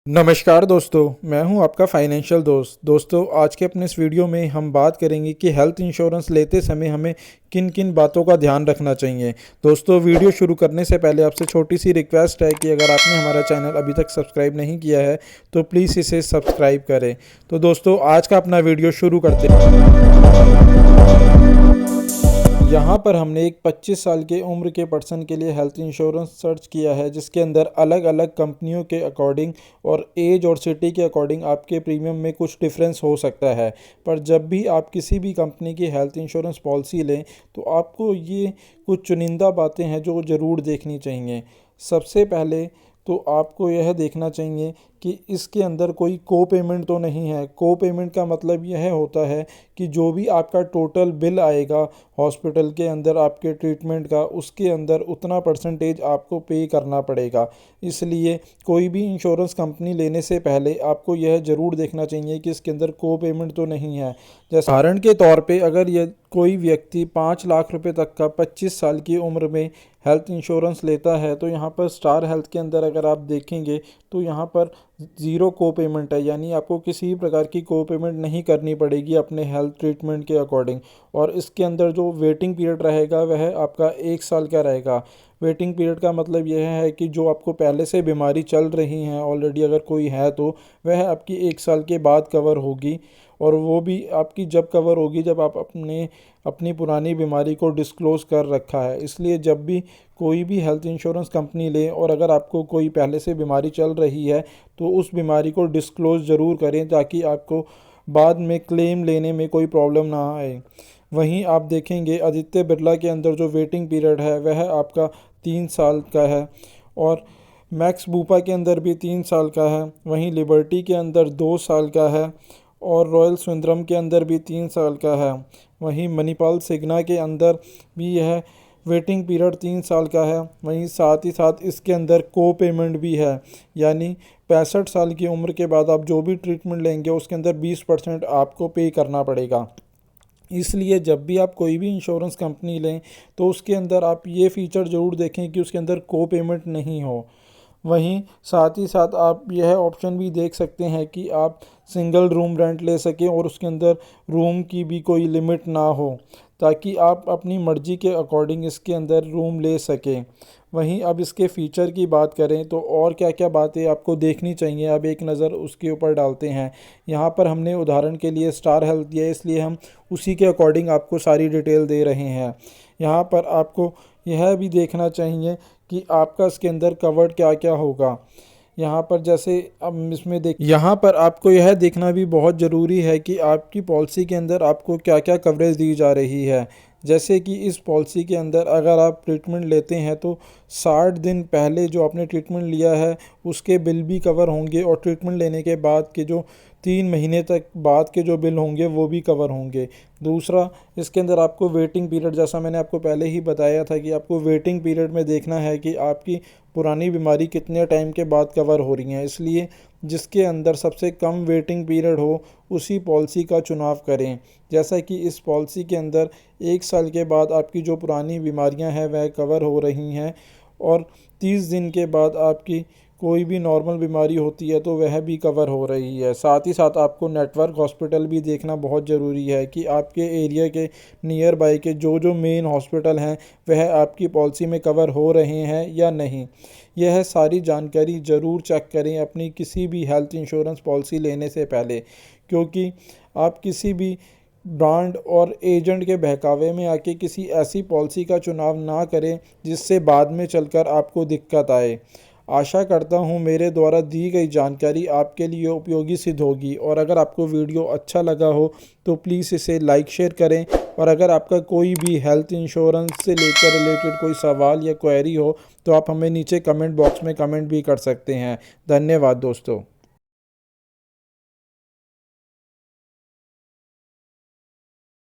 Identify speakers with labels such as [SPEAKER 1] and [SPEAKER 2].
[SPEAKER 1] नमस्कार दोस्तों, मैं हूं आपका फाइनेंशियल दोस्तों आज के अपने इस वीडियो में हम बात करेंगे कि हेल्थ इंश्योरेंस लेते समय हमें किन किन बातों का ध्यान रखना चाहिए। दोस्तों, वीडियो शुरू करने से पहले आपसे छोटी सी रिक्वेस्ट है कि अगर आपने हमारा चैनल अभी तक सब्सक्राइब नहीं किया है तो प्लीज़ इसे सब्सक्राइब करें। तो दोस्तों, आज का अपना वीडियो शुरू करते हैं। यहाँ पर हमने एक 25 साल के उम्र के पर्सन के लिए हेल्थ इंश्योरेंस सर्च किया है, जिसके अंदर अलग अलग कंपनियों के अकॉर्डिंग और एज और सिटी के अकॉर्डिंग आपके प्रीमियम में कुछ डिफरेंस हो सकता है। पर जब भी आप किसी भी कंपनी की हेल्थ इंश्योरेंस पॉलिसी लें तो आपको ये कुछ चुनिंदा बातें हैं जो ज़रूर देखनी चाहिए। सबसे पहले तो आपको यह देखना चाहिए कि इसके अंदर कोई को पेमेंट तो नहीं है। को पेमेंट का मतलब यह होता है कि जो भी आपका टोटल बिल आएगा हॉस्पिटल के अंदर आपके ट्रीटमेंट का, उसके अंदर उतना परसेंटेज आपको पे करना पड़ेगा। इसलिए कोई भी इंश्योरेंस कंपनी लेने से पहले आपको यह ज़रूर देखना चाहिए कि इसके अंदर को पेमेंट तो नहीं है। जैसे उदाहरण के तौर पे अगर ये कोई व्यक्ति 5 लाख रुपए तक का 25 साल की उम्र में हेल्थ इंश्योरेंस लेता है तो यहाँ पर स्टार हेल्थ के अंदर अगर आप देखेंगे तो यहाँ पर ज़ीरो को पेमेंट है, यानी आपको किसी भी प्रकार की को पेमेंट नहीं करनी पड़ेगी अपने हेल्थ ट्रीटमेंट के अकॉर्डिंग। और इसके अंदर जो वेटिंग पीरियड रहेगा वह आपका 1 साल का रहेगा। वेटिंग पीरियड का मतलब यह है कि जो आपको पहले से बीमारी चल रही है ऑलरेडी अगर कोई है तो वह आपकी 1 साल के बाद कवर होगी, और वो भी आपकी जब कवर होगी जब आप अपनी पुरानी बीमारी को डिस्क्लोज़ कर रखा है। इसलिए जब भी कोई भी हेल्थ इंश्योरेंस कंपनी ले और अगर आपको कोई पहले से बीमारी चल रही है तो उस बीमारी को डिस्क्लोज़ ज़रूर करें ताकि आपको बाद में क्लेम लेने में कोई प्रॉब्लम ना आए। वहीं आप देखेंगे आदित्य बिरला के अंदर जो वेटिंग पीरियड है वह आपका 3 साल का है, और मैक्स बूपा के अंदर भी 3 साल का है। वहीं लिबर्टी के अंदर 2 साल का है, और रॉयल सुंदरम के अंदर भी 3 साल का है। वहीं मणिपाल सिग्ना के अंदर भी यह वेटिंग पीरियड 3 साल का है। वहीं साथ ही साथ इसके अंदर को पेमेंट भी है, यानी 65 साल की उम्र के बाद आप जो भी ट्रीटमेंट लेंगे उसके अंदर 20% आपको पे करना पड़ेगा। इसलिए जब भी आप कोई भी इंश्योरेंस कंपनी लें तो उसके अंदर आप ये फ़ीचर ज़रूर देखें कि उसके अंदर को पेमेंट नहीं हो। वहीं साथ ही साथ आप यह ऑप्शन भी देख सकते हैं कि आप सिंगल रूम रेंट ले सकें और उसके अंदर रूम की भी कोई लिमिट ना हो, ताकि आप अपनी मर्ज़ी के अकॉर्डिंग इसके अंदर रूम ले सकें। वहीं अब इसके फ़ीचर की बात करें तो और क्या क्या बातें आपको देखनी चाहिए, अब एक नज़र उसके ऊपर डालते हैं। यहाँ पर हमने उदाहरण के लिए स्टार हेल्थ दिया है, इसलिए हम उसी के अकॉर्डिंग आपको सारी डिटेल दे रहे हैं। यहाँ पर आपको यह भी देखना चाहिए कि आपका इसके अंदर कवर्ड क्या क्या होगा। यहाँ पर जैसे अब इसमें यहाँ पर आपको यह देखना भी बहुत ज़रूरी है कि आपकी पॉलिसी के अंदर आपको क्या क्या कवरेज दी जा रही है। जैसे कि इस पॉलिसी के अंदर अगर आप ट्रीटमेंट लेते हैं तो 60 दिन पहले जो आपने ट्रीटमेंट लिया है उसके बिल भी कवर होंगे, और ट्रीटमेंट लेने के बाद के जो 3 महीने तक बाद के जो बिल होंगे वो भी कवर होंगे। दूसरा, इसके अंदर आपको वेटिंग पीरियड, जैसा मैंने आपको पहले ही बताया था कि आपको वेटिंग पीरियड में देखना है कि आपकी पुरानी बीमारी कितने टाइम के बाद कवर हो रही है। इसलिए जिसके अंदर सबसे कम वेटिंग पीरियड हो उसी पॉलिसी का चुनाव करें। जैसा कि इस पॉलिसी के अंदर 1 साल के बाद आपकी जो पुरानी बीमारियां हैं वह कवर हो रही हैं, और 30 दिन के बाद आपकी कोई भी नॉर्मल बीमारी होती है तो वह भी कवर हो रही है। साथ ही साथ आपको नेटवर्क हॉस्पिटल भी देखना बहुत ज़रूरी है कि आपके एरिया के नियर बाई के जो जो मेन हॉस्पिटल हैं वह आपकी पॉलिसी में कवर हो रहे हैं या नहीं। यह सारी जानकारी ज़रूर चेक करें अपनी किसी भी हेल्थ इंश्योरेंस पॉलिसी लेने से पहले, क्योंकि आप किसी भी ब्रांड और एजेंट के बहकावे में आके किसी ऐसी पॉलिसी का चुनाव ना करें जिससे बाद में चलकर आपको दिक्कत आए। आशा करता हूँ मेरे द्वारा दी गई जानकारी आपके लिए उपयोगी सिद्ध होगी, और अगर आपको वीडियो अच्छा लगा हो तो प्लीज़ इसे लाइक शेयर करें। और अगर आपका कोई भी हेल्थ इंश्योरेंस से लेकर रिलेटेड कोई सवाल या क्वेरी हो तो आप हमें नीचे कमेंट बॉक्स में कमेंट भी कर सकते हैं। धन्यवाद दोस्तों।